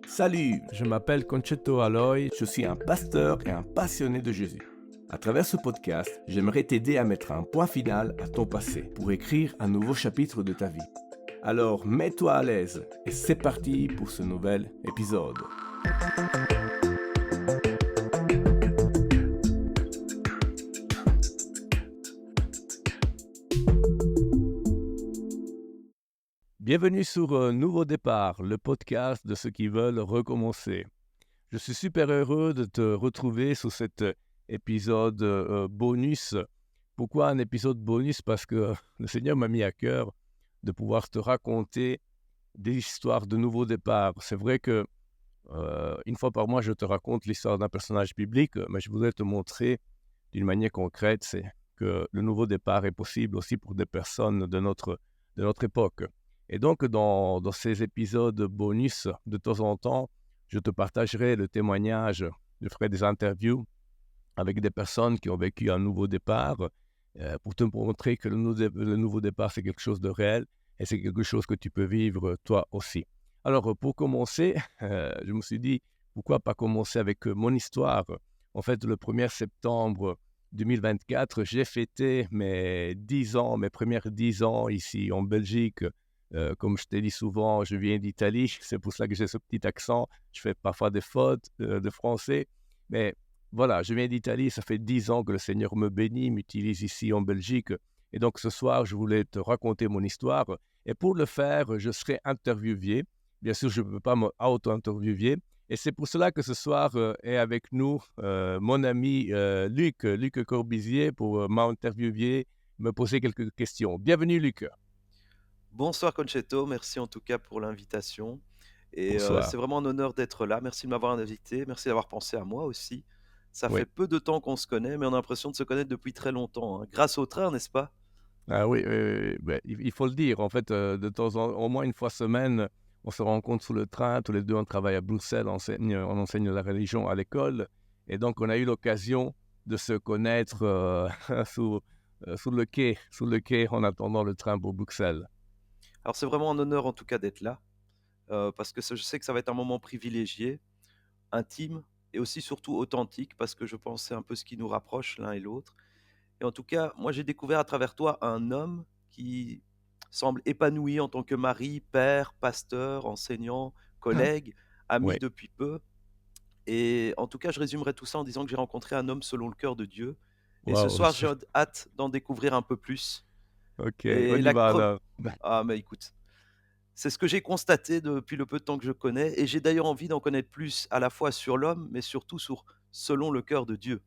Salut, je m'appelle Concetto Aloy, je suis un pasteur et un passionné de Jésus. À travers ce podcast, j'aimerais t'aider à mettre un point final à ton passé pour écrire un nouveau chapitre de ta vie. Alors mets-toi à l'aise et c'est parti pour ce nouvel épisode. Bienvenue sur Nouveau Départ, le podcast de ceux qui veulent recommencer. Je suis super heureux de te retrouver sur cet épisode bonus. Pourquoi un épisode bonus? Parce que le Seigneur m'a mis à cœur de pouvoir te raconter des histoires de nouveau départ. C'est vrai que une fois par mois, je te raconte l'histoire d'un personnage biblique, mais je voudrais te montrer d'une manière concrète, c'est que le nouveau départ est possible aussi pour des personnes de notre époque. Et donc, dans ces épisodes bonus, de temps en temps, je te partagerai le témoignage, je ferai des interviews avec des personnes qui ont vécu un nouveau départ pour te montrer que le nouveau départ, c'est quelque chose de réel et c'est quelque chose que tu peux vivre toi aussi. Alors, pour commencer, je me suis dit, pourquoi pas commencer avec mon histoire. En fait, le 1er septembre 2024, j'ai fêté mes premières 10 ans ici en Belgique. Comme je t'ai dit souvent, je viens d'Italie, c'est pour cela que j'ai ce petit accent. Je fais parfois des fautes de français, mais voilà, je viens d'Italie, ça fait 10 ans que le Seigneur me bénit, m'utilise ici en Belgique. Et donc ce soir, je voulais te raconter mon histoire. Et pour le faire, je serai interviewé. Bien sûr, je ne peux pas me auto-interviewer. Et c'est pour cela que ce soir est avec nous mon ami Luc Corbizier pour m'interviewer, me poser quelques questions. Bienvenue Luc. Bonsoir Concetto, merci en tout cas pour l'invitation. Et Bonsoir. c'est vraiment un honneur d'être là. Merci de m'avoir invité, merci d'avoir pensé à moi aussi. Ça Oui. fait peu de temps qu'on se connaît, mais on a l'impression de se connaître depuis très longtemps, hein. Grâce au train, n'est-ce pas? Ah oui, oui, oui, oui. Ben, il faut le dire. En fait, de temps en au moins une fois semaine, on se rencontre sous le train. Tous les deux, on travaille à Bruxelles, on enseigne la religion à l'école. Et donc, on a eu l'occasion de se connaître sous le quai en attendant le train pour Bruxelles. Alors c'est vraiment un honneur en tout cas d'être là, parce que je sais que ça va être un moment privilégié, intime et aussi surtout authentique, parce que je pense que c'est un peu ce qui nous rapproche l'un et l'autre. Et en tout cas, moi j'ai découvert à travers toi un homme qui semble épanoui en tant que mari, père, pasteur, enseignant, collègue, ami Oui. depuis peu. Et en tout cas, je résumerai tout ça en disant que j'ai rencontré un homme selon le cœur de Dieu. Et ce Waouh. soir, j'ai hâte d'en découvrir un peu plus. OK, on Et y la va pre- alors. Ah, mais écoute, c'est ce que j'ai constaté depuis le peu de temps que je connais. Et j'ai d'ailleurs envie d'en connaître plus à la fois sur l'homme, mais surtout sur selon le cœur de Dieu.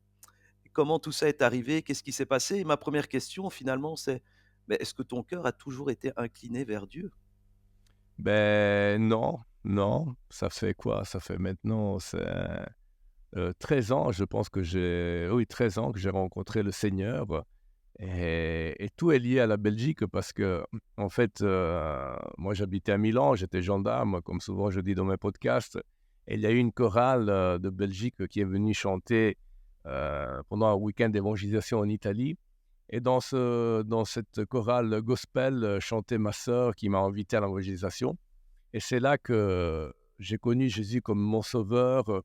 Et comment tout ça est arrivé? Qu'est-ce qui s'est passé? Et ma première question, finalement, c'est mais est-ce que ton cœur a toujours été incliné vers Dieu? Ben non, non. Ça fait quoi? Ça fait maintenant, 13 ans, je pense que j'ai oui 13 ans que j'ai rencontré le Seigneur et tout est lié à la Belgique parce que, en fait, moi j'habitais à Milan, j'étais gendarme, comme souvent je dis dans mes podcasts et il y a eu une chorale, de Belgique qui est venue chanter, pendant un week-end d'évangélisation en Italie et dans cette chorale gospel, chantait ma sœur qui m'a invité à l'évangélisation et c'est là que j'ai connu Jésus comme mon sauveur.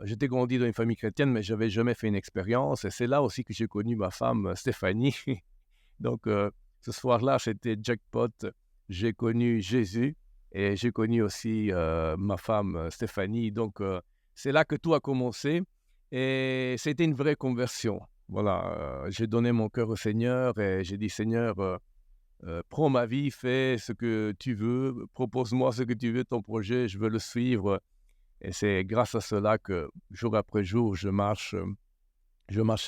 J'étais grandi dans une famille chrétienne, mais j'avais jamais fait une expérience et c'est là aussi que j'ai connu ma femme, Stéphanie. Donc ce soir-là, c'était jackpot. J'ai connu Jésus et j'ai connu aussi, ma femme, Stéphanie. Donc c'est là que tout a commencé et c'était une vraie conversion. Voilà, j'ai donné mon cœur au Seigneur et j'ai dit: «Seigneur, prends ma vie, fais ce que tu veux, propose-moi ce que tu veux, ton projet, je veux le suivre». Et c'est grâce à cela que jour après jour, je marche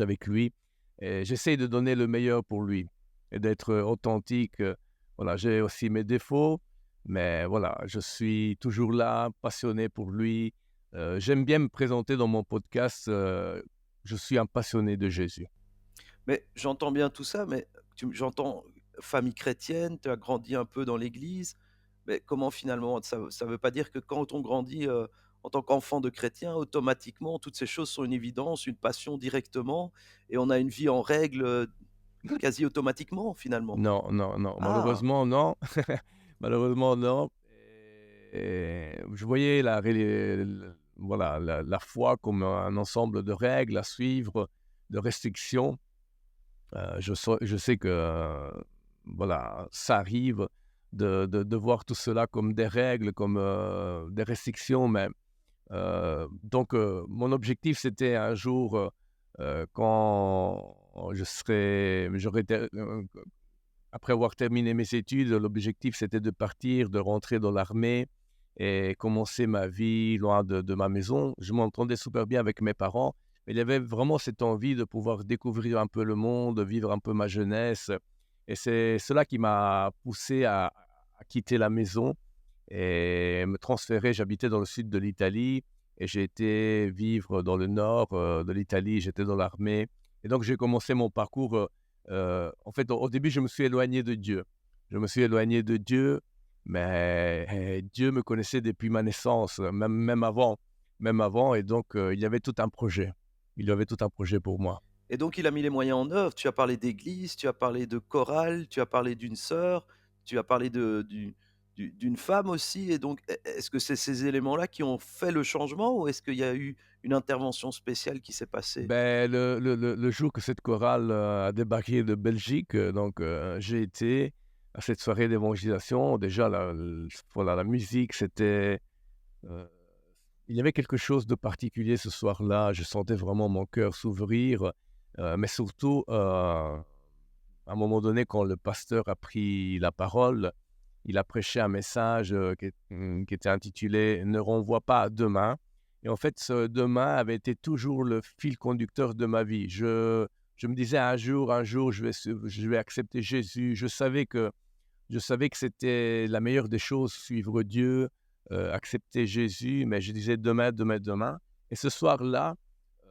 avec lui et j'essaye de donner le meilleur pour lui et d'être authentique. Voilà, j'ai aussi mes défauts, mais voilà, je suis toujours là, passionné pour lui. J'aime bien me présenter dans mon podcast. Je suis un passionné de Jésus. Mais j'entends bien tout ça, mais j'entends famille chrétienne, tu as grandi un peu dans l'église, mais comment finalement ça veut pas dire que quand on grandit, en tant qu'enfant de chrétien, automatiquement, toutes ces choses sont une évidence, une passion directement et on a une vie en règle, quasi automatiquement finalement? Non, non, non, Ah! malheureusement, non. Malheureusement, non. Et je voyais voilà, la foi comme un ensemble de règles à suivre, de restrictions. Je sais que, voilà, ça arrive de voir tout cela comme des règles, comme, des restrictions, mais donc mon objectif, c'était un jour, quand j'aurais après avoir terminé mes études, l'objectif, c'était de partir, de rentrer dans l'armée et commencer ma vie loin de ma maison. Je m'entendais super bien avec mes parents, mais il y avait vraiment cette envie de pouvoir découvrir un peu le monde, vivre un peu ma jeunesse et c'est cela qui m'a poussé à quitter la maison et me transférer. J'habitais dans le sud de l'Italie et j'ai été vivre dans le nord, de l'Italie. J'étais dans l'armée et donc j'ai commencé mon parcours, en fait, au début, je me suis éloigné de Dieu. Je me suis éloigné de Dieu, mais Dieu me connaissait depuis ma naissance, même avant et donc il y avait tout un projet. Il y avait tout un projet pour moi. Et donc il a mis les moyens en œuvre. Tu as parlé d'église, tu as parlé de chorale, tu as parlé d'une sœur, tu as parlé d'une femme aussi et donc est-ce que c'est ces éléments-là qui ont fait le changement ou est-ce qu'il y a eu une intervention spéciale qui s'est passée? Ben le jour que cette chorale, a débarqué de Belgique, donc j'ai été à cette soirée d'évangélisation. Déjà voilà, la musique, c'était, heu, il y avait quelque chose de particulier ce soir-là. Je sentais vraiment mon cœur s'ouvrir, mais surtout, à un moment donné, quand le pasteur a pris la parole, il a prêché un message, qui était intitulé «Ne renvoie pas à demain» et en fait, ce demain avait été toujours le fil conducteur de ma vie. Je me disais: un jour, je vais accepter Jésus». Je savais que c'était la meilleure des choses, suivre Dieu, accepter Jésus, mais je disais: «Demain, demain, demain» et ce soir-là, heu,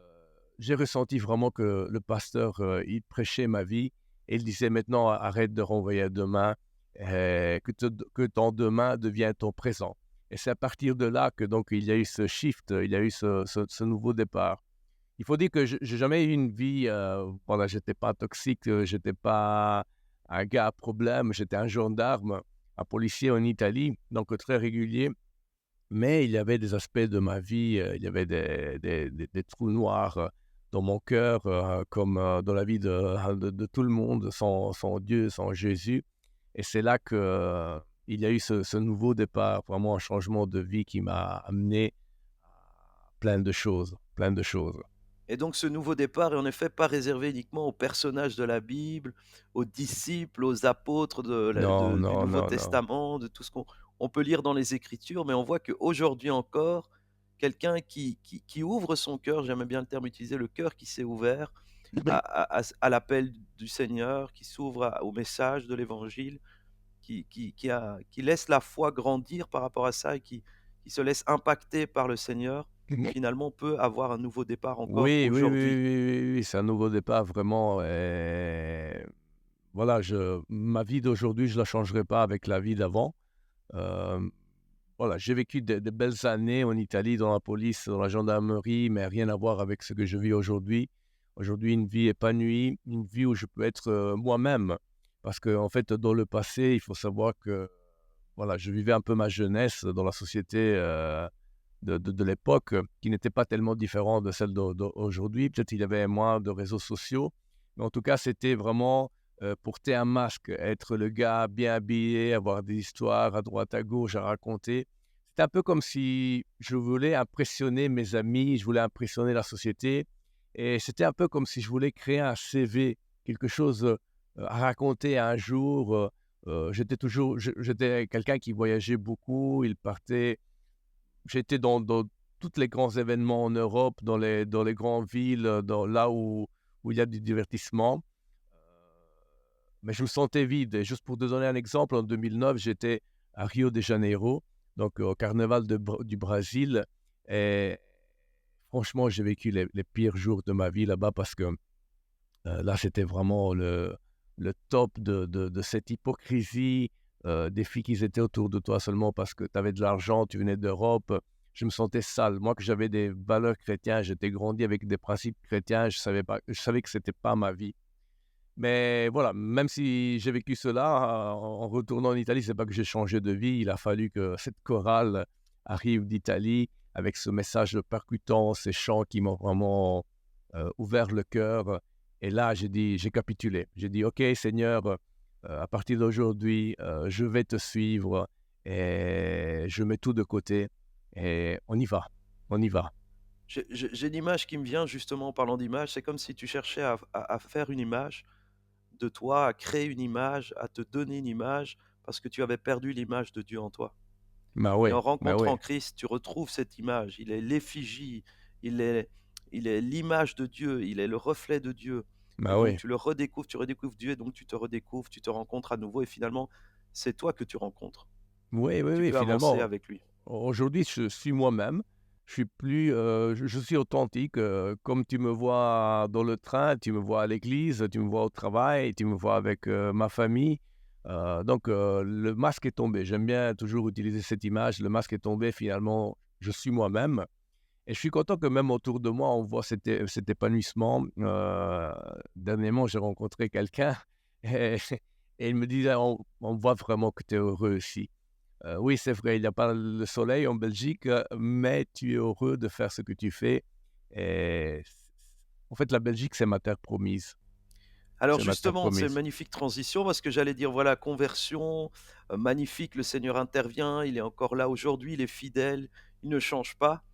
j'ai ressenti vraiment que le pasteur, il prêchait ma vie et il disait: «Maintenant, arrête de renvoyer à demain, que ton demain devienne ton présent» et c'est à partir de là que donc il y a eu ce shift, il y a eu ce nouveau départ. Il faut dire que je j'ai jamais eu une vie, voilà, j'étais pas toxique, j'étais pas un gars à problème, j'étais un gendarme, un policier en Italie, donc très régulier. Mais il y avait des aspects de ma vie, il y avait des trous noirs, dans mon cœur, comme, dans la vie de tout le monde, sans Dieu, sans Jésus et c'est là que, il y a eu ce nouveau départ, vraiment un changement de vie qui m'a amené à plein de choses, plein de choses. Et donc ce nouveau départ est en effet pas réservé uniquement aux personnages de la Bible, aux disciples, aux apôtres Non, du non, Nouveau non, non. Testament, de tout ce qu'on on peut lire dans les Écritures, mais on voit qu'aujourd'hui encore, quelqu'un qui ouvre son cœur, j'aime bien le terme utilisé, le cœur qui s'est ouvert à l'appel du Seigneur, qui s'ouvre au message de l'Évangile, qui laisse la foi grandir par rapport à ça et qui se laisse impacter par le Seigneur, finalement peut avoir un nouveau départ encore Oui, oui, oui, aujourd'hui. oui, oui, oui, c'est un nouveau départ vraiment voilà, je ma vie d'aujourd'hui, je la changerai pas avec la vie d'avant. Hem, voilà, j'ai vécu de belles années en Italie, dans la police, dans la gendarmerie, mais rien à voir avec ce que je vis aujourd'hui. Aujourd'hui, une vie épanouie, une vie où je peux être, moi-même. Parce qu'en fait, dans le passé, il faut savoir que, voilà, je vivais un peu ma jeunesse dans la société, de l'époque, qui n'était pas tellement différent de celle d'aujourd'hui. Peut-être il y avait moins de réseaux sociaux, mais en tout cas, c'était vraiment, porter un masque, être le gars bien habillé, avoir des histoires à droite à gauche à raconter. C'était un peu comme si je voulais impressionner mes amis, je voulais impressionner la société et c'était un peu comme si je voulais créer un CV, quelque chose, à raconter un jour, j'étais quelqu'un qui voyageait beaucoup, il partait J'étais dans tous les grands événements en Europe, dans les grandes villes, dans là où il y a du divertissement, mais je me sentais vide et juste pour te donner un exemple, en 2009, j'étais à Rio de Janeiro, donc au carnaval du Brésil et franchement, j'ai vécu les pires jours de ma vie là-bas parce que, là, c'était vraiment le top de cette hypocrisie, des filles qui étaient autour de toi seulement parce que tu avais de l'argent, tu venais d'Europe. Je me sentais sale. Moi, que j'avais des valeurs chrétiennes, j'étais grandi avec des principes chrétiens, je savais que c'était pas ma vie Mais voilà, même si j'ai vécu cela, en retournant en Italie, c'est pas que j'ai changé de vie. Il a fallu que cette chorale arrive d'Italie avec ce message percutant, ces chants qui m'ont vraiment ouvert le cœur. Et là, j'ai capitulé. J'ai dit, OK, Seigneur, à partir d'aujourd'hui, je vais te suivre et je mets tout de côté et on y va, on y va. J'ai l'image qui me vient justement en parlant d'image, c'est comme si tu cherchais à faire une image de toi, à créer une image, à te donner une image, parce que tu avais perdu l'image de Dieu en toi. Et en Bah rencontrant ouais, Christ, tu retrouves cette image. Il est l'effigie, il est, il est l'image de Dieu, il est le reflet de Dieu. Et bah donc ouais. tu le redécouvres, tu redécouvres Dieu, et donc tu te redécouvres, tu te rencontres à nouveau, et finalement, c'est toi que tu rencontres. Oui, Et oui, tu oui, peux avancer finalement, avec lui. aujourd'hui, je suis moi-même. Je suis plus, je suis authentique, comme tu me vois dans le train, tu me vois à l'église, tu me vois au travail, tu me vois avec, ma famille. Le masque est tombé. J'aime bien toujours utiliser cette image. Le masque est tombé, finalement, je suis moi-même et je suis content que même autour de moi, on voit cet épanouissement. Dernièrement, j'ai rencontré quelqu'un et et il me disait: «On voit vraiment que tu es heureux ici». Oui, c'est vrai, il n'y a pas le soleil en Belgique, mais tu es heureux de faire ce que tu fais et en fait, la Belgique, c'est ma terre promise. Alors C'est ma terre justement, c'est une promise. magnifique transition parce que j'allais dire, voilà, conversion, magnifique, le Seigneur intervient, il est encore là aujourd'hui, il est fidèle, il ne change pas.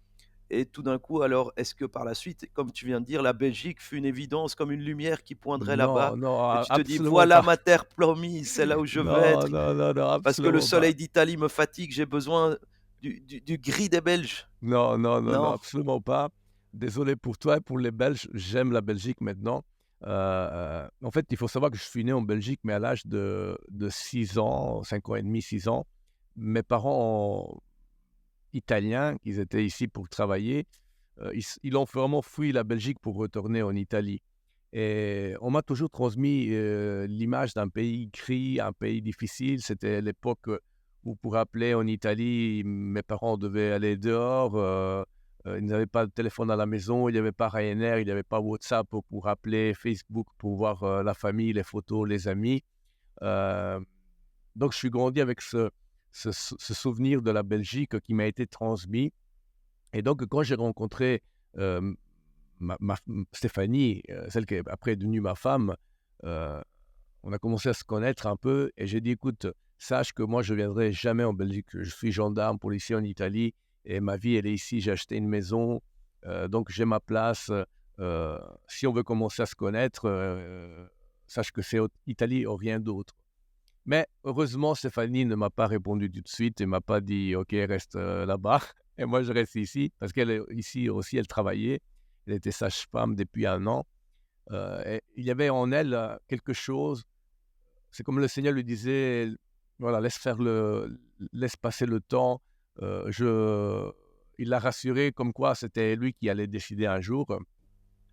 Et tout d'un coup, alors, est-ce que par la suite, comme tu viens de dire, la Belgique fut une évidence, comme une lumière qui poindrait là-bas, Non, non, et a tu te dis, absolument voilà pas. ma terre promise, c'est là où je veux Non, être, non, non, non, parce que le absolument pas. soleil d'Italie me fatigue, j'ai besoin du gris des Belges. Non, non, non, non, Non? absolument pas. Désolé pour toi et pour les Belges, j'aime la Belgique maintenant. En fait, il faut savoir que je suis né en Belgique, mais à l'âge de 6 ans, 5 ans et demi, 6 ans. Mes parents italiens, qui étaient ici pour travailler, ils ont vraiment fui la Belgique pour retourner en Italie et on m'a toujours transmis, l'image d'un pays gris, un pays difficile. C'était l'époque, où pour appeler en Italie, mes parents devaient aller dehors, ils n'avaient pas de téléphone à la maison, il n'y avait pas Ryanair, il n'y avait pas WhatsApp pour appeler, Facebook pour voir, la famille, les photos, les amis. Heu, donc je suis grandi avec ce souvenir de la Belgique qui m'a été transmis et donc quand j'ai rencontré, hem, ma Stéphanie, celle qui est après devenue ma femme, heu, on a commencé à se connaître un peu et j'ai dit: «Écoute, sache que moi je viendrai jamais en Belgique. Je suis gendarme, policier en Italie et ma vie elle est ici. J'ai acheté une maison, donc j'ai ma place, si on veut commencer à se connaître, sache que c'est Italie ou rien d'autre». Mais heureusement, Stéphanie ne m'a pas répondu tout de suite et m'a pas dit: «OK, reste, là-bas» et moi je reste ici parce qu'elle est ici aussi, elle travaillait. Elle était sage-femme depuis 1 an, et il y avait en elle, quelque chose, c'est comme le Seigneur lui disait: «Voilà, laisse passer le temps». Je Il l'a rassurée comme quoi c'était lui qui allait décider un jour,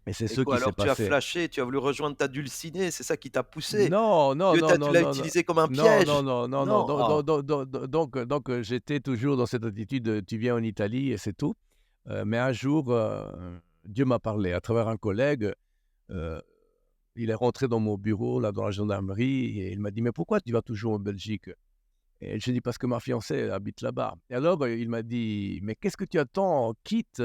et c'est Et ce quoi, qui s'est alors tu as passé. flashé, tu as voulu rejoindre ta dulcinée, c'est ça qui t'a poussé? Non, non, Dieu non, tu non, l'as non, non. utilisé comme un Non, non, piège? non, non, non. Non? Ah, J'étais toujours dans cette attitude de: «Tu viens en Italie et c'est tout». Mais un jour, Dieu m'a parlé à travers un collègue. heu, il est rentré dans mon bureau, là, dans la gendarmerie et il m'a dit: «Mais pourquoi tu vas toujours en Belgique?» Et j'ai dit: «Parce que ma fiancée elle habite là-bas». Et alors, il m'a dit: «Mais qu'est-ce que tu attends? Quitte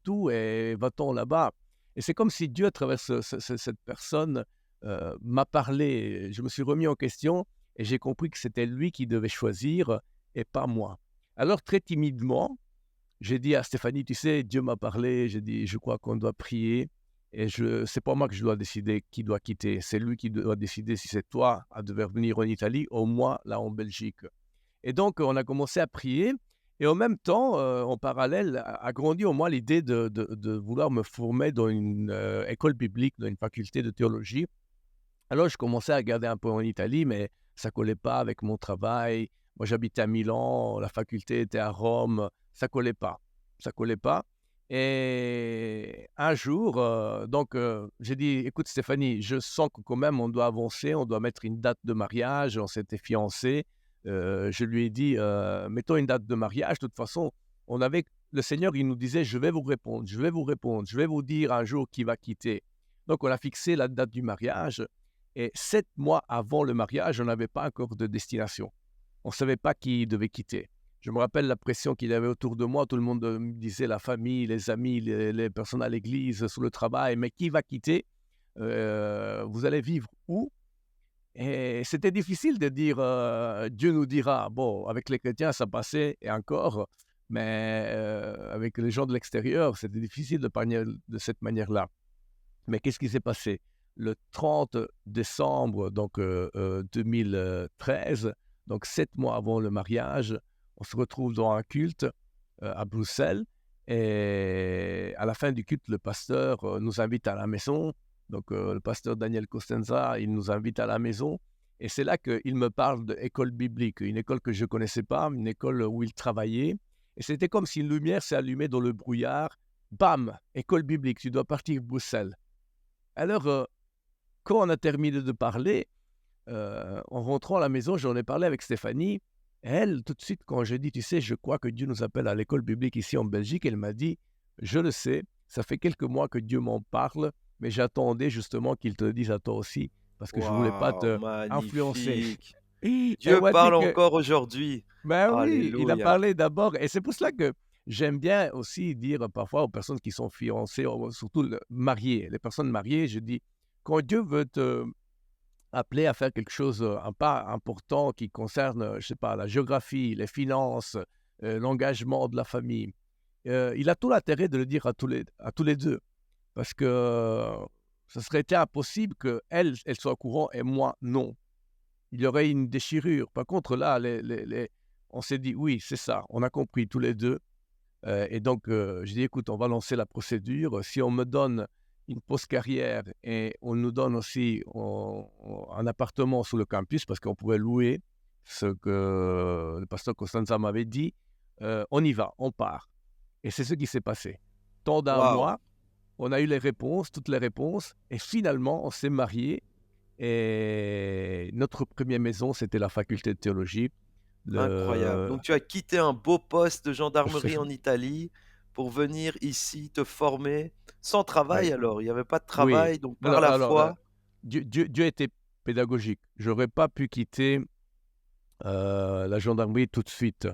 tout et va-t'en là-bas». Et c'est comme si Dieu, à travers cette personne, m'a parlé. Je me suis remis en question et j'ai compris que c'était lui qui devait choisir et pas moi. Alors très timidement, j'ai dit à Stéphanie: «Tu sais, Dieu m'a parlé». J'ai dit: «Je crois qu'on doit prier et je c'est pas moi que je dois décider qui doit quitter. C'est lui qui doit décider si c'est toi à devoir venir en Italie ou moi là en Belgique». Et donc, on a commencé à prier et en même temps, en parallèle, a grandi en moi l'idée de vouloir me former dans une, école biblique, dans une faculté de théologie. Alors je commençais à regarder un peu en Italie, mais ça collait pas avec mon travail. Moi, j'habitais à Milan, la faculté était à Rome, ça collait pas. Ça collait pas et un jour, j'ai dit: «Écoute Stéphanie, je sens que quand même on doit avancer, on doit mettre une date de mariage». On s'était fiancés. Je lui ai dit: «Mettons une date de mariage». De toute façon, on avait le Seigneur, il nous disait: «Je vais vous répondre, je vais vous répondre, je vais vous dire un jour qui va quitter». Donc, on a fixé la date du mariage et 7 mois avant le mariage, on n'avait pas encore de destination. On ne savait pas qui devait quitter. Je me rappelle la pression qu'il y avait autour de moi. Tout le monde me disait, la famille, les amis, les personnes à l'église, sur le travail, mais qui va quitter? Vous allez vivre où? Et c'était difficile de dire, Dieu nous dira. Bon, avec les chrétiens, ça passait et encore, mais avec les gens de l'extérieur, c'était difficile de parler de cette manière-là. Mais qu'est-ce qui s'est passé? Le 30 décembre donc 2013, donc 7 mois avant le mariage, on se retrouve dans un culte, à Bruxelles et à la fin du culte, le pasteur, nous invite à la maison. Donc le pasteur Daniel Costenza, il nous invite à la maison et c'est là qu'il me parle d'école biblique, une école que je ne connaissais pas, une école où il travaillait et c'était comme si une lumière s'est allumée dans le brouillard. Bam! École biblique, tu dois partir Bruxelles. Alors, quand on a terminé de parler, en rentrant à la maison, j'en ai parlé avec Stéphanie. Elle, tout de suite, quand j'ai dit: «Tu sais, je crois que Dieu nous appelle à l'école biblique ici en Belgique», elle m'a dit: «Je le sais, ça fait quelques mois que Dieu m'en parle, mais j'attendais justement qu'il te le dise à toi aussi, parce que je voulais pas Waouh, te influencer». magnifique. Elle Dieu m'a dit parle que encore aujourd'hui. ben oui, il a Alléluia. parlé d'abord et c'est pour cela que j'aime bien aussi dire parfois aux personnes qui sont fiancées, surtout mariées, les personnes mariées, je dis: «Quand Dieu veut te appelé à faire quelque chose, un pas important qui concerne, je sais pas, la géographie, les finances, l'engagement de la famille. Il a tout l'intérêt de le dire à tous les 2 parce que ce serait été impossible qu'elle soit au courant et moi non. Il y aurait une déchirure. Par contre là, les on s'est dit: «Oui, c'est ça», on a compris tous les 2. Et donc, j'ai dit: «Écoute, on va lancer la procédure. Si on me donne une pause carrière et on nous donne aussi un appartement sur le campus», parce qu'on pouvait louer, ce que le pasteur Costanza m'avait dit, «On y va, on part» et c'est ce qui s'est passé. Tant d'un Waouh, mois, on a eu les réponses, toutes les réponses et finalement, on s'est mariés et notre première maison, c'était la faculté de théologie. incroyable. Le Donc tu as quitté un beau poste de gendarmerie en Italie pour venir ici te former sans oui, travail alors? Il n'y avait pas de oui. travail, donc par Alors la alors, foi. Dieu était pédagogique. J'aurais pas pu quitter, la gendarmerie tout de suite.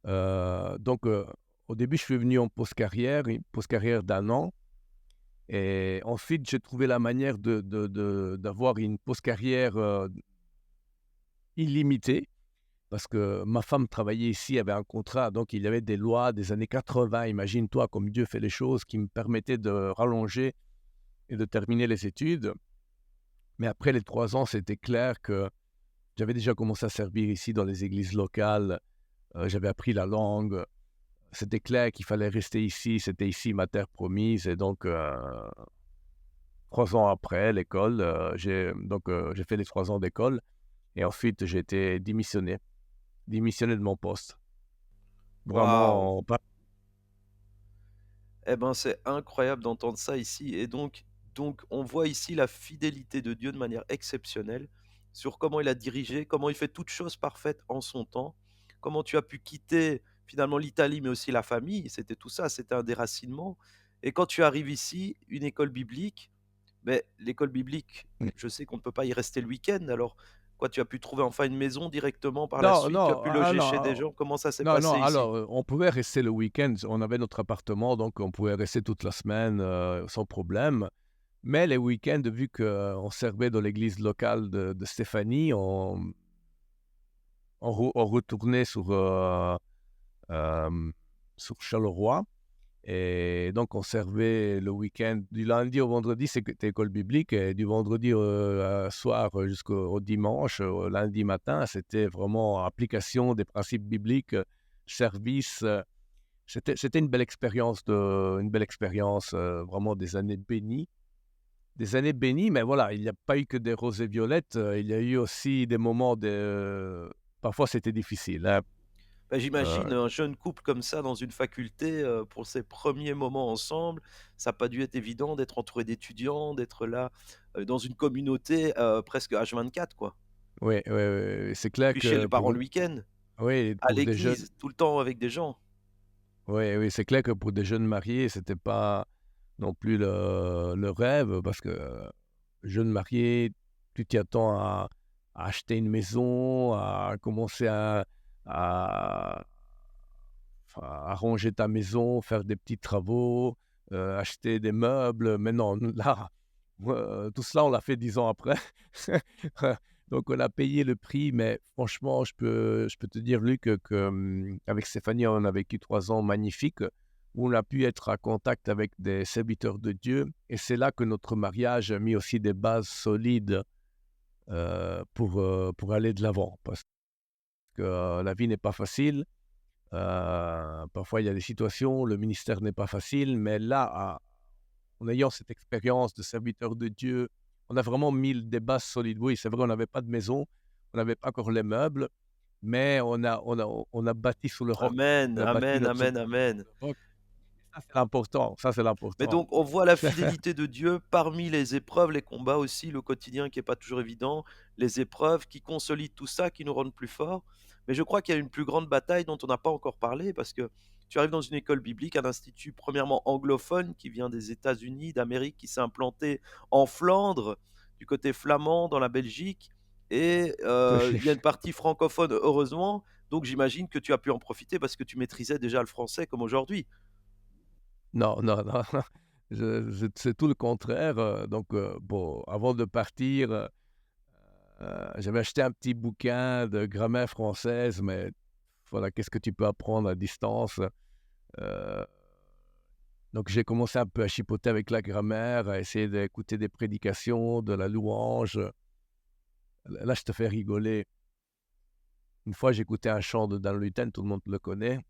Donc, au début, je suis venu en pause carrière, une pause carrière d'1 an et ensuite j'ai trouvé la manière d'avoir une pause carrière, illimitée parce que ma femme travaillait ici, avait un contrat, donc il y avait des lois des années 80. Imagine-toi comme Dieu fait les choses, qui me permettaient de rallonger et de terminer les études. Mais après les 3 ans, c'était clair que j'avais déjà commencé à servir ici dans les églises locales, j'avais appris la langue. C'était clair qu'il fallait rester ici, c'était ici ma terre promise et donc 3 ans après l'école, j'ai fait les 3 ans d'école et ensuite j'ai été démissionné de mon poste. Waouh! Vraiment pas Eh ben, c'est incroyable d'entendre ça ici et donc on voit ici la fidélité de Dieu de manière exceptionnelle sur comment il a dirigé, comment il fait toutes choses parfaites en son temps, comment tu as pu quitter finalement l'Italie, mais aussi la famille, c'était tout ça, c'était un déracinement et quand tu arrives ici, une école biblique, mais l'école biblique, je sais qu'on ne peut pas y rester le week-end, alors quoi, tu as pu trouver enfin une maison directement par la non, suite? Tu as non, pu ah loger non, chez des gens? Comment ça s'est non, non, passé ici? alors, on pouvait rester le week-end, on avait notre appartement, donc on pouvait rester toute la semaine, sans problème. Mais les week-ends, vu qu'on servait dans l'église locale de Stéphanie, on retournait hem, sur Charleroi et donc on servait le week-end du lundi au vendredi, c'était école biblique et du vendredi, soir jusqu'au dimanche, au lundi matin, c'était vraiment application des principes bibliques, service, c'était une belle expérience, vraiment des années bénies, mais voilà, il n'y a pas eu que des roses et violettes, il y a eu aussi des moments parfois c'était difficile, hein, Bah, heu, j'imagine un jeune couple comme ça dans une faculté, pour ses premiers moments ensemble, ça a pas dû être évident d'être entouré d'étudiants, d'être là, dans une communauté, presque H24 quoi. oui, oui, oui, oui, c'est Et clair puis chez que les parents le week-end, oui, à pour des jeunes l'église, tout le temps avec des gens. oui, oui, c'est clair que pour des jeunes mariés, c'était pas non plus le rêve, parce que jeune marié, tu t'y attends à acheter une maison, à commencer à enfin, arranger ta maison, faire des petits travaux, acheter des meubles. Mais non, nous là, tout cela, on l'a fait 10 ans après. Donc on a payé le prix, mais franchement, je peux te dire, Luc, avec Stéphanie, on a vécu 3 ans magnifiques, où on a pu être en contact avec des serviteurs de Dieu, et c'est là que notre mariage a mis aussi des bases solides, pour aller de l'avant. Parce que, la vie n'est pas facile. Parfois, il y a des situations, le ministère n'est pas facile, mais là, en ayant cette expérience de serviteur de Dieu, on a vraiment mis des bases solides. Oui, c'est vrai, on n'avait pas de maison, on n'avait pas encore les meubles, mais on a bâti sur le roc. Amen, On a bâti amen, notre amen, société sur amen. le roc. Ça, c'est l'important. Ça, c'est Mais l'important. donc, on voit la fidélité de Dieu parmi les épreuves, les combats aussi, le quotidien qui est pas toujours évident, les épreuves qui consolident tout ça, qui nous rendent plus forts. Mais je crois qu'il y a une plus grande bataille dont on n'a pas encore parlé, parce que tu arrives dans une école biblique, un institut premièrement anglophone qui vient des États-Unis, d'Amérique, qui s'est implanté en Flandre, du côté flamand, dans la Belgique, et il y a une partie francophone, heureusement. Donc j'imagine que tu as pu en profiter parce que tu maîtrisais déjà le français comme aujourd'hui. Non, non, non, c'est tout le contraire, donc bon, avant de partir, j'avais acheté un petit bouquin de grammaire française, mais voilà, qu'est-ce que tu peux apprendre à distance? Heu, donc j'ai commencé un peu à chipoter avec la grammaire, à essayer d'écouter des prédications, de la louange. Là, je te fais rigoler. Une fois, j'écoutais un chant de Dan Luthen, tout le monde le connaît,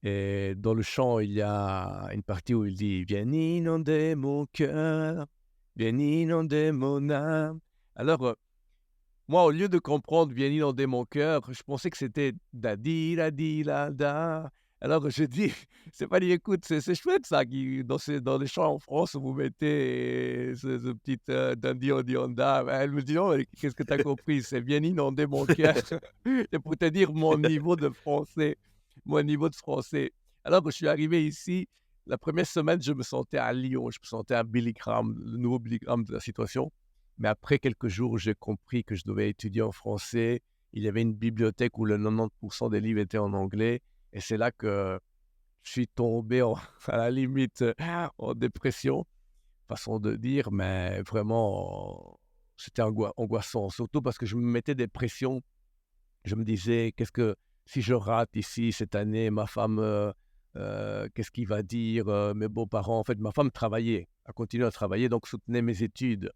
et dans le chant, il y a une partie où il dit: «Viens inonder mon cœur, viens inonder mon âme». Alors, moi, au lieu de comprendre «Viens inonder mon cœur», je pensais que c'était da di da di la da. Alors je dis Stéphanie, écoute, c'est chouette ça qui dans les chants en France, vous mettez ce petit, dandi on on da. Elle me dit: «Non, mais qu'est-ce que tu as compris? C'est "Viens inonder mon cœur"». C'est pour te dire mon niveau de français. Alors que je suis arrivé ici, la première semaine, je me sentais à Lyon, je me sentais à Billy Graham, le nouveau Billy Graham de la situation. Mais après quelques jours, j'ai compris que je devais étudier en français. Il y avait une bibliothèque où le 90 des livres étaient en anglais, et c'est là que je suis tombé à la limite, en dépression, façon de dire, mais vraiment, c'était angoissant. Surtout parce que je me mettais des pressions. Je me disais: «Qu'est-ce que si je rate ici cette année, ma femme, qu'est-ce qu'il va dire, mes beaux-parents?» En fait, ma femme travaillait, a continué à travailler, donc soutenait mes études.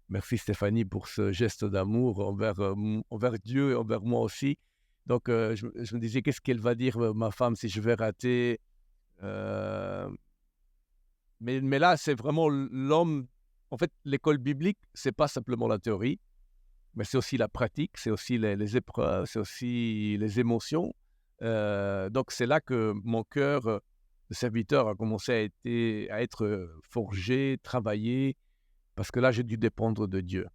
Merci Stéphanie pour ce geste d'amour envers Dieu et envers moi aussi. Donc, je me disais: «Qu'est-ce qu'elle va dire, ma femme, si je vais rater?» Heu, mais là, c'est vraiment l'homme. En fait, l'école biblique, c'est pas simplement la théorie, mais c'est aussi la pratique, c'est aussi les épreuves, c'est aussi les émotions. Donc c'est là que mon cœur, de serviteur a commencé à être, forgé, travaillé, parce que là, j'ai dû dépendre de Dieu.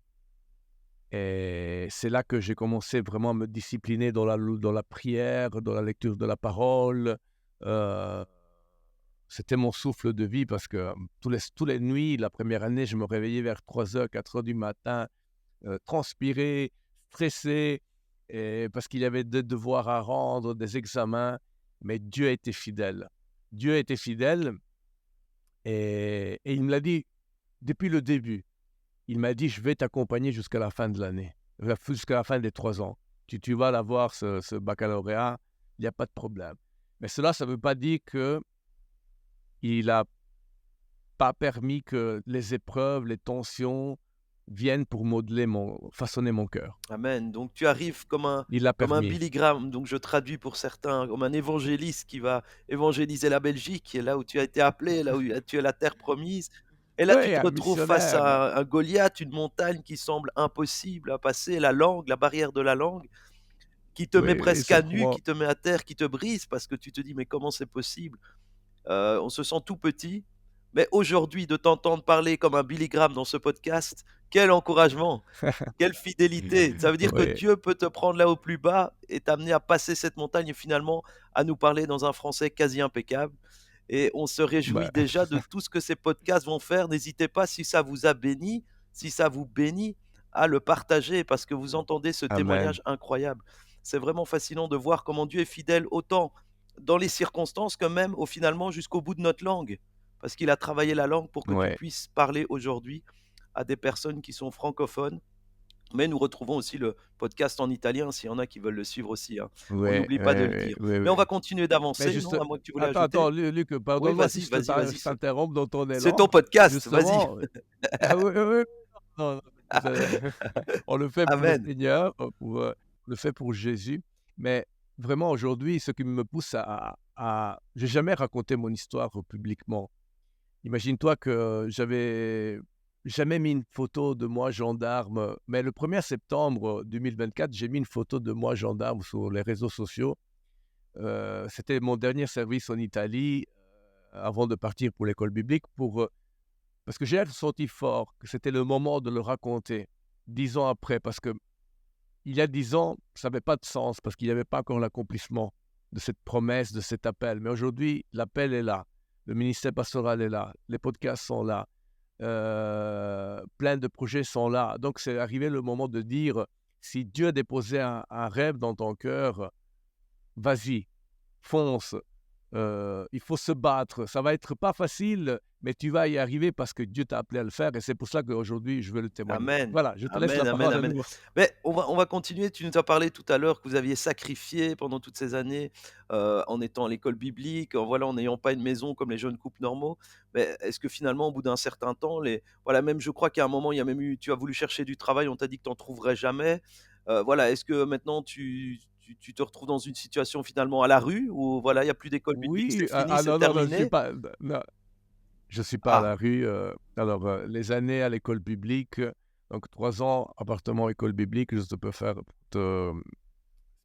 Et c'est là que j'ai commencé vraiment à me discipliner dans la prière, dans la lecture de la parole. Heu, C'était mon souffle de vie, parce que, tous les nuits, la première année, je me réveillais vers 3 heures, 4 heures du matin, transpiré, stressé, et parce qu'il y avait des devoirs à rendre, des examens, mais Dieu était fidèle. Dieu était fidèle, et il me l'a dit depuis le début. Il m'a dit: «Je vais t'accompagner jusqu'à la fin de l'année, jusqu'à la fin des 3 ans. Tu vas l'avoir, ce baccalauréat, il y a pas de problème». Mais cela, ça ne veut pas dire qu'il a pas permis que les épreuves, les tensions viennent pour façonner mon cœur. Amen. Donc tu arrives Il l'a comme un permis. Billy Graham, donc je traduis pour certains, comme un évangéliste qui va évangéliser la Belgique, et là où tu as été appelé, là où tu es la terre promise. Et là, tu Oui, te un retrouves face missionnaire. à un Goliath, une montagne qui semble impossible à passer, la langue, la barrière de la langue, qui te met Oui, oui, presque c'est à nu, vraiment qui te met à terre, qui te brise, parce que tu te dis, mais comment c'est possible? On se sent tout petit. Mais aujourd'hui, de t'entendre parler comme un Billy Graham dans ce podcast, quel encouragement! Quelle fidélité! Ça veut dire que oui. Dieu peut te prendre là au plus bas et t'amener à passer cette montagne et finalement à nous parler dans un français quasi impeccable. et on se réjouit Bah, déjà de tout ce que ces podcasts vont faire. N'hésitez pas, si ça vous a béni, si ça vous bénit, à le partager parce que vous entendez ce amen. témoignage incroyable. C'est vraiment fascinant de voir comment Dieu est fidèle autant dans les circonstances que même au finalement jusqu'au bout de notre langue. Parce qu'il a travaillé la langue pour que tu Ouais, puisses parler aujourd'hui à des personnes qui sont francophones. Mais nous retrouvons aussi le podcast en italien, s'il y en a qui veulent le suivre aussi, hein. On ouais, n'oublie pas de le ouais, dire. ouais, Mais on va ouais. continuer Mais d'avancer, juste, non? À moins que tu voulais attends, ajouter? attends, Luc, Oui, pardonne-moi si vas-y, vas-y, vas-y, je t'interromps dans ton c'est élan. ton podcast, vas-y. Justement, ah oui, oui, oui, non, non, c'est on le fait pour le Amen. Seigneur, on le fait pour Jésus. Mais vraiment aujourd'hui, ce qui me pousse j'ai jamais raconté mon histoire publiquement. Imagine-toi que j'avais jamais mis une photo de moi gendarme, mais le 1er septembre 2024, j'ai mis une photo de moi gendarme sur les réseaux sociaux. C'était mon dernier service en Italie, avant de partir pour l'école biblique parce que j'ai ressenti fort que c'était le moment de le raconter 10 ans après. Parce que il y a 10 ans, ça n'avait pas de sens parce qu'il n'y avait pas encore l'accomplissement de cette promesse, de cet appel. Mais aujourd'hui, l'appel est là, le ministère pastoral est là, les podcasts sont là, plein de projets sont là. Donc c'est arrivé le moment de dire, si Dieu a déposé un rêve dans ton cœur, vas-y, fonce. Il faut se battre. Ça va être pas facile, mais tu vas y arriver parce que Dieu t'a appelé à le faire et c'est pour ça qu'aujourd'hui, je veux le témoigner. Amen. Voilà, je te laisse Amen, la amen, parole à amen. nouveau. Mais on va continuer. Tu nous as parlé tout à l'heure que vous aviez sacrifié pendant toutes ces années, en étant à l'école biblique, en n'ayant pas une maison comme les jeunes couples normaux. Mais est-ce que finalement, au bout d'un certain temps, même je crois qu'à un moment, il y a même eu tu as voulu chercher du travail, on t'a dit que tu en trouverais jamais. Est-ce que maintenant tu te retrouves dans une situation finalement à la rue où voilà, il y a plus d'école biblique, Oui, c'est fini, c'est non, non, non, terminé? je suis pas à Ah, la rue. Alors, les années à l'école biblique, donc 3 ans, appartement, école biblique, je te peux faire pour te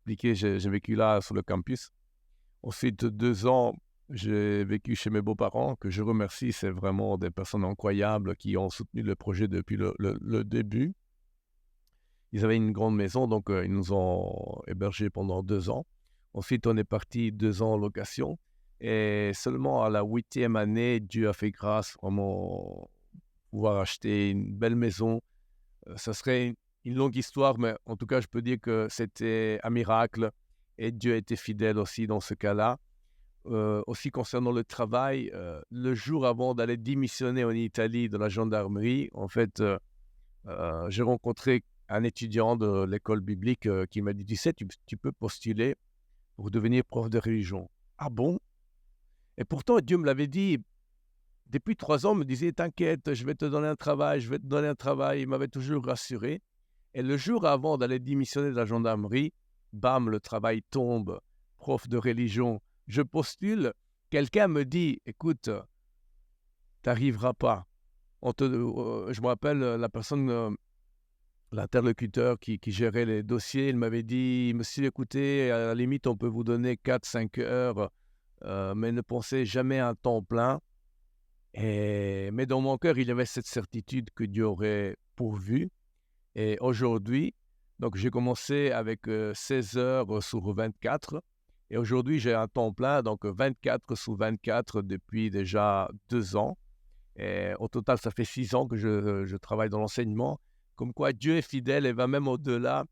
expliquer, j'ai vécu là sur le campus. Ensuite, 2 ans, j'ai vécu chez mes beaux-parents, que je remercie. C'est vraiment des personnes incroyables qui ont soutenu le projet depuis le début. Ils avaient une grande maison, donc ils nous ont hébergés pendant 2 ans. Ensuite, on est parti 2 ans en location et seulement à la 8e année, Dieu a fait grâce, vraiment pouvoir acheter une belle maison. Ça serait une longue histoire, mais en tout cas, je peux dire que c'était un miracle et Dieu a été fidèle aussi dans ce cas-là. Aussi concernant le travail, le jour avant d'aller démissionner en Italie de la gendarmerie, en fait, j'ai rencontré un étudiant de l'école biblique, qui m'a dit: «Tu sais, tu peux postuler pour devenir prof de religion». «Ah bon?» Et pourtant Dieu me l'avait dit depuis 3 ans, il me disait: «T'inquiète, je vais te donner un travail, je vais te donner un travail». Il m'avait toujours rassuré et le jour avant d'aller démissionner de la gendarmerie, bam, le travail tombe, prof de religion. Je postule, quelqu'un me dit: «Écoute, tu arriveras pas». Je me rappelle, la personne, l'interlocuteur qui gérait les dossiers, il m'avait dit: «Monsieur, écoutez, à la limite, on peut vous donner 4, 5 heures, mais ne pensez jamais à un temps plein». Mais dans mon cœur, il y avait cette certitude que Dieu aurait pourvu. Et aujourd'hui, donc j'ai commencé avec 16 heures sur 24 et aujourd'hui, j'ai un temps plein, donc 24 sur 24 depuis déjà 2 ans. Et au total, ça fait 6 ans que je travaille dans l'enseignement. Comme quoi Dieu est fidèle et va même au-delà,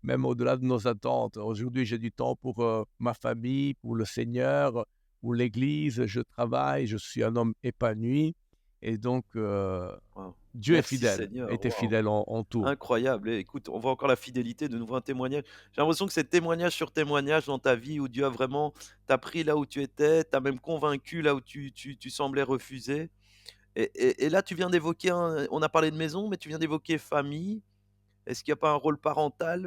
même au-delà de nos attentes. Aujourd'hui, j'ai du temps pour, ma famille, pour le Seigneur, pour l'Église. Je travaille, je suis un homme épanoui et donc waouh. Dieu est Merci fidèle, Seigneur, était waouh. fidèle en tout. Incroyable et écoute, on voit encore la fidélité de nouveau un témoignage. J'ai l'impression que c'est témoignage sur témoignage dans ta vie où Dieu a vraiment t'a pris là où tu étais, t'a même convaincu là où tu semblais refuser et là tu viens d'évoquer on a parlé de maison, mais tu viens d'évoquer famille. Est-ce qu'il y a pas un rôle parental,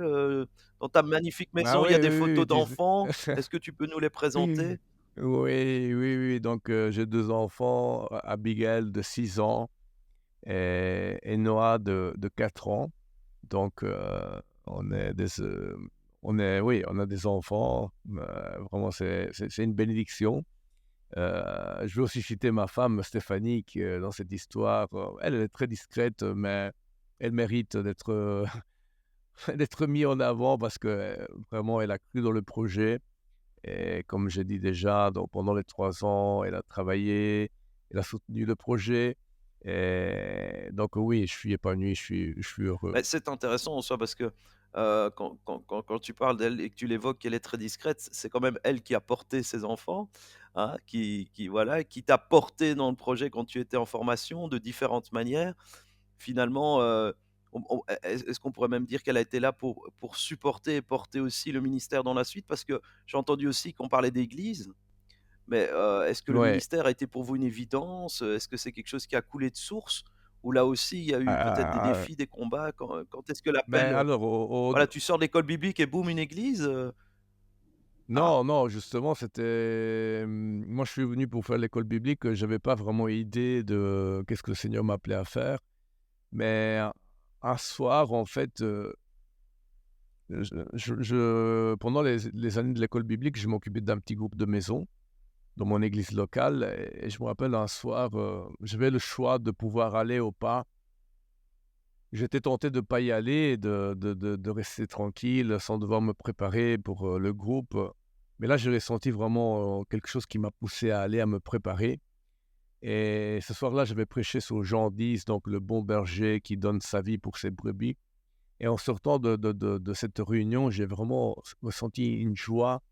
dans ta magnifique Ah maison, il y oui, a des oui, photos oui, tu sais. d'enfants. Est-ce que tu peux nous les présenter? Oui, oui, oui, donc j'ai 2 enfants, Abigail de 6 ans et Noah de 4 ans. Donc on est oui, on a des enfants, vraiment c'est une bénédiction. Je veux aussi citer ma femme Stéphanie qui, dans cette histoire, elle est très discrète, mais elle mérite d'être, d'être mise en avant parce que, vraiment elle a cru dans le projet Et comme j'ai dit déjà, donc pendant les 3 ans, elle a travaillé, elle a soutenu le projet et donc oui, je suis épanoui, je suis heureux. Mais c'est intéressant en soi parce que, quand tu parles d'elle et que tu l'évoques qu'elle est très discrète, c'est quand même elle qui a porté ses enfants, hein, qui voilà, qui t'a porté dans le projet quand tu étais en formation de différentes manières. Finalement, est-ce qu'on pourrait même dire qu'elle a été là pour supporter et porter aussi le ministère dans la suite? Parce que j'ai entendu aussi qu'on parlait d'église, mais, est-ce que le Ouais, ministère a été pour vous une évidence? Est-ce que c'est quelque chose qui a coulé de source? Ou là aussi, il y a eu peut-être des défis, des combats? Quand est-ce que l'appel, ben alors au voilà, tu sors de l'école biblique et boum, une église, ah! non, non, justement, c'était, moi, je suis venu pour faire l'école biblique, j'avais pas vraiment idée de qu'est-ce que le Seigneur m'appelait à faire. Mais un soir, en fait, pendant les années de l'école biblique, je m'occupais d'un petit groupe de maison dans mon église locale et je me rappelle un soir, j'avais le choix de pouvoir aller ou pas. J'étais tenté de ne pas y aller et de rester tranquille sans devoir me préparer pour, le groupe, mais là, j'ai ressenti vraiment, quelque chose qui m'a poussé à aller, à me préparer et ce soir-là, j'avais prêché sur Jean 10, donc le bon berger qui donne sa vie pour ses brebis et en sortant de cette réunion, j'ai vraiment ressenti une joie,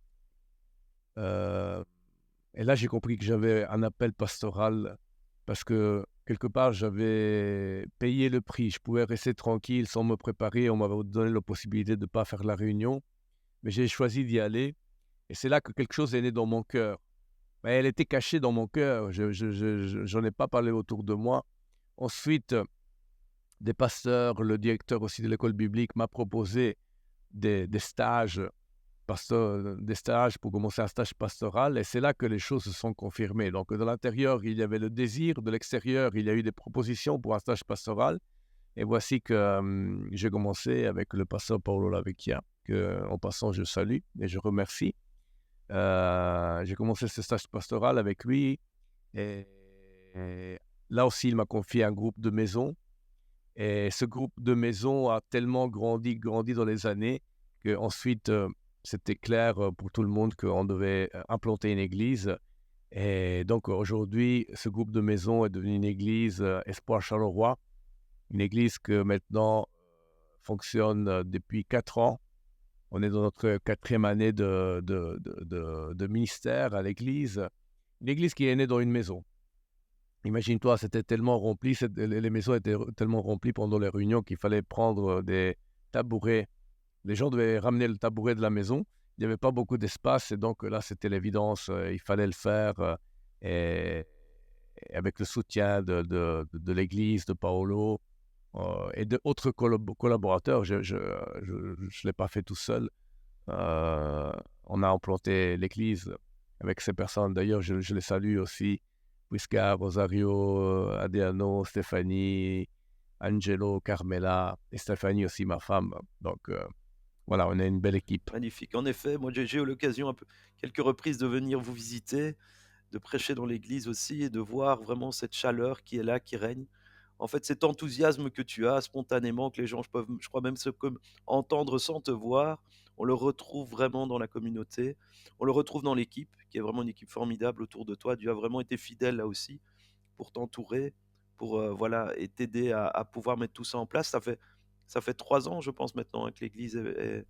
heu et là, j'ai compris que j'avais un appel pastoral parce que quelque part, j'avais payé le prix. Je pouvais rester tranquille sans me préparer. On m'avait donné la possibilité de ne pas faire la réunion, mais j'ai choisi d'y aller et c'est là que quelque chose est né dans mon cœur. Mais elle était cachée dans mon cœur. J'en ai pas parlé autour de moi. Ensuite, des pasteurs, le directeur aussi de l'école biblique m'a proposé des stages des stages pour commencer un stage pastoral et c'est là que les choses se sont confirmées. Donc de l'intérieur, il y avait le désir, de l'extérieur, il y a eu des propositions pour un stage pastoral et voici que, j'ai commencé avec le pasteur Paolo Lavecchia, que en passant je salue et je remercie. J'ai commencé ce stage pastoral avec lui et là aussi il m'a confié un groupe de maison et ce groupe de maison a tellement grandi dans les années qu'ensuite, c'était clair, pour tout le monde qu'on devait, implanter une église et donc aujourd'hui, ce groupe de maison est devenu une église, Espoir Charleroi, une église que maintenant, fonctionne, depuis 4 ans. On est dans notre 4e année de ministère à l'église. Une église qui est née dans une maison. Imagine-toi, c'était tellement rempli, les maisons étaient tellement remplies pendant les réunions qu'il fallait prendre, des tabourets. Les gens devaient ramener le tabouret de la maison. Il n'y avait pas beaucoup d'espace et donc là, c'était l'évidence, il fallait le faire, et et avec le soutien de l'église, de Paolo, et d'autres collaborateurs. Je l'ai pas fait tout seul. Heu, on a implanté l'église avec ces personnes. D'ailleurs, je les salue aussi, Prisca, Rosario, Adriano, Stéphanie, Angelo, Carmela et Stéphanie aussi, ma femme. Donc voilà, on est une belle équipe. Magnifique. En effet, moi j'ai eu l'occasion un peu quelques reprises de venir vous visiter, de prêcher dans l'église aussi et de voir vraiment cette chaleur qui est là, qui règne. En fait, cet enthousiasme que tu as spontanément, que les gens peuvent, je crois même se entendre sans te voir, on le retrouve vraiment dans la communauté, on le retrouve dans l'équipe, qui est vraiment une équipe formidable autour de toi. Dieu a vraiment été fidèle là aussi pour t'entourer, pour voilà, et t'aider à pouvoir mettre tout ça en place. Ça fait 3 ans, je pense maintenant, hein, que l'église est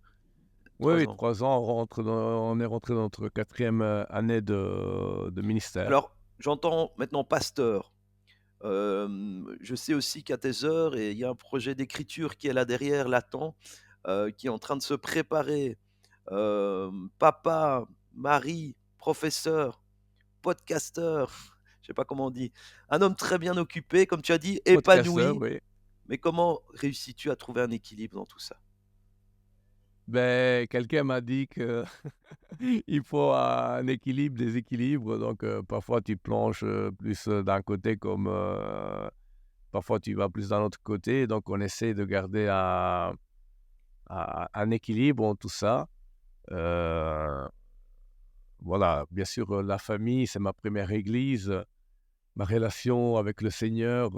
Oui, trois oui, ans. 3 ans, on est rentré dans notre 4e, année de ministère. Alors, j'entends maintenant pasteur. Je sais aussi qu'à tes heures et il y a un projet d'écriture qui est là derrière, latent, qui est en train de se préparer. Papa, mari, professeur, podcasteur, je sais pas comment on dit. Un homme très bien occupé, comme tu as dit, Podcasteur, épanoui. oui. Mais comment réussis-tu à trouver un équilibre dans tout ça? Ben quelqu'un m'a dit que il faut un équilibre, des équilibres, donc parfois tu planches, plus, d'un côté comme, parfois tu vas plus d'un autre côté, donc on essaie de garder un équilibre en tout ça. Heu, voilà, bien sûr, la famille, c'est ma première église, ma relation avec le Seigneur,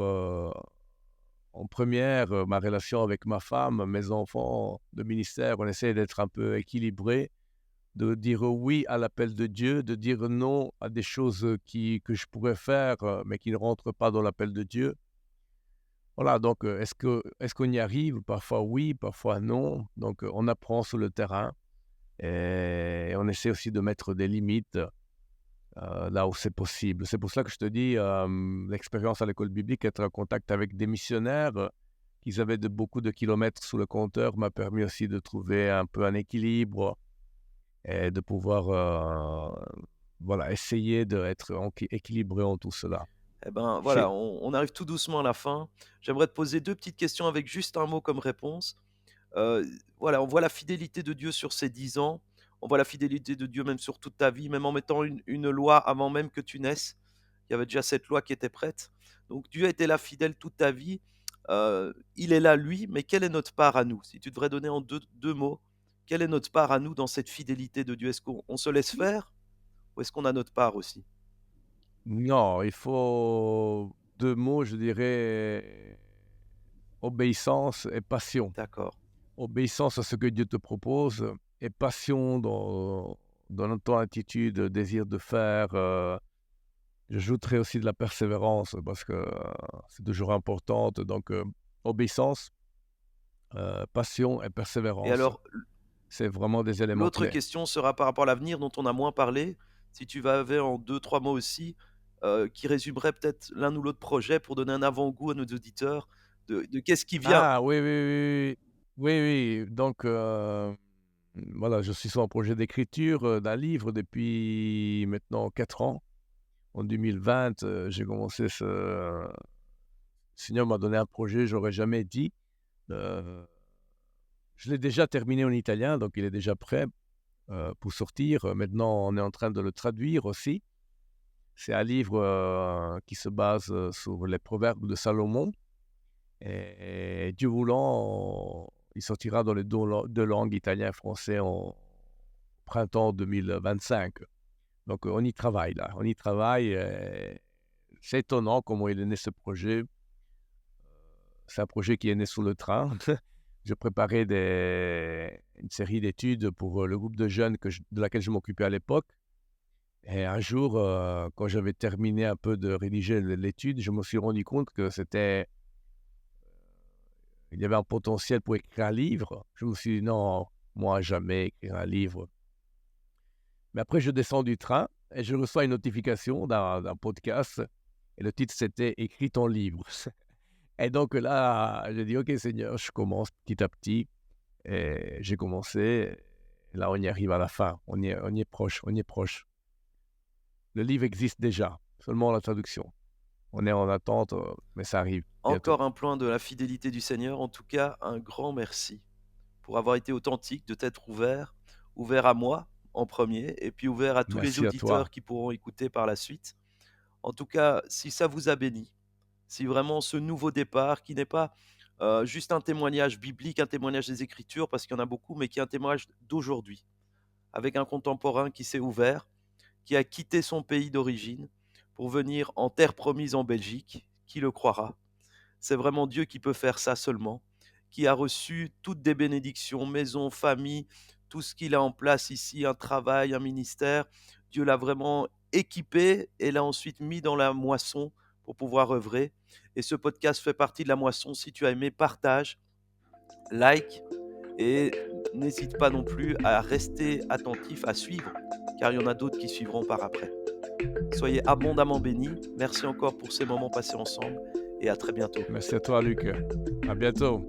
en première, ma relation avec ma femme, mes enfants, le ministère, on essaie d'être un peu équilibré. de dire oui à l'appel de Dieu, de dire non à des choses que je pourrais faire, mais qui ne rentrent pas dans l'appel de Dieu. Voilà, donc est-ce qu'on y arrive? Parfois oui, parfois non. Donc on apprend sur le terrain et on essaie aussi de mettre des limites là où c'est possible. C'est pour ça que je te dis, l'expérience à l'école biblique, être en contact avec des missionnaires, qui avaient beaucoup de kilomètres sous le compteur, m'a permis aussi de trouver un peu un équilibre et de pouvoir, voilà, essayer d'être équilibré en tout cela. Eh ben, C'est voilà, on arrive tout doucement à la fin. J'aimerais te poser 2 petites questions avec juste un mot comme réponse. Heu, voilà, on voit la fidélité de Dieu sur ces 10 ans. On voit la fidélité de Dieu même sur toute ta vie, même en mettant une loi avant même que tu naisses. Il y avait déjà cette loi qui était prête. Donc Dieu a été là fidèle toute ta vie. Il est là lui, mais quelle est notre part à nous? Si tu devrais donner en deux mots, quelle est notre part à nous dans cette fidélité de Dieu? Est-ce qu'on se laisse faire ou est-ce qu'on a notre part aussi? non, il faut 2 mots, je dirais: obéissance et passion. D'accord, Obéissance à ce que Dieu te propose et passion dans ton attitude, désir de faire, j'ajouterais aussi de la persévérance parce que, c'est toujours importante donc obéissance, passion et et persévérance. alors C'est vraiment des éléments l'autre clés. question sera par rapport à l'avenir dont on a moins parlé. Si tu avais en deux, trois mots aussi, qui résumerait peut-être l'un ou l'autre projet pour donner un avant-goût à nos auditeurs de qu'est-ce qui vient? Ah oui, oui, oui, oui. Oui, oui, donc voilà, je suis sur un projet d'écriture, d'un livre depuis maintenant 4 ans. En 2020, j'ai commencé le Seigneur m'a donné un projet, j'aurais jamais dit. Heu, je l'ai déjà terminé en italien, donc il est déjà prêt, pour sortir. Maintenant, on est en train de le traduire aussi. C'est un livre, qui se base, sur les proverbes de Salomon et Dieu voulant, il sortira dans les 2 langues, italien et français, en printemps 2025. Donc, on y travaille là, on y travaille et c'est étonnant comment il est né ce projet. C'est un projet qui est né sur le train. Je préparais une série d'études pour, le groupe de jeunes de laquelle je m'occupais à l'époque et un jour, quand j'avais terminé un peu de rédiger l'étude, je me suis rendu compte que il y avait un potentiel pour écrire un livre. Je me suis dit: «Non, moi jamais écrire un livre». Mais après je descends du train et je reçois une notification d'un podcast et le titre c'était: «Écris ton livre». Et donc là, j'ai dit: «OK Seigneur, je commence petit à petit». Et j'ai commencé, et là, on y arrive à la fin. On y est proche, on y est proche. Le livre existe déjà, seulement la traduction. On est en attente, mais ça arrive bientôt. Encore un point de la fidélité du Seigneur. En tout cas, un grand merci pour avoir été authentique, de t'être ouvert, ouvert à moi en premier, et puis ouvert à tous les Merci à toi. auditeurs qui pourront écouter par la suite. En tout cas, si ça vous a béni, si vraiment ce nouveau départ, qui n'est pas juste un témoignage biblique, un témoignage des Écritures, parce qu'il y en a beaucoup, mais qui est un témoignage d'aujourd'hui, avec un contemporain qui s'est ouvert, qui a quitté son pays d'origine pour venir en terre promise en Belgique, qui le croira? C'est vraiment Dieu qui peut faire ça seulement, qui a reçu toutes des bénédictions, maison, famille, tout ce qu'il a en place ici, un travail, un ministère. Dieu l'a vraiment équipé et l'a ensuite mis dans la moisson pour pouvoir œuvrer. Et ce podcast fait partie de la moisson. Si tu as aimé, partage, like et n'hésite pas non plus à rester attentif, à suivre, car il y en a d'autres qui suivront par après. Soyez abondamment bénis. Merci encore pour ces moments passés ensemble et à très bientôt. Merci à toi, Luc. À bientôt.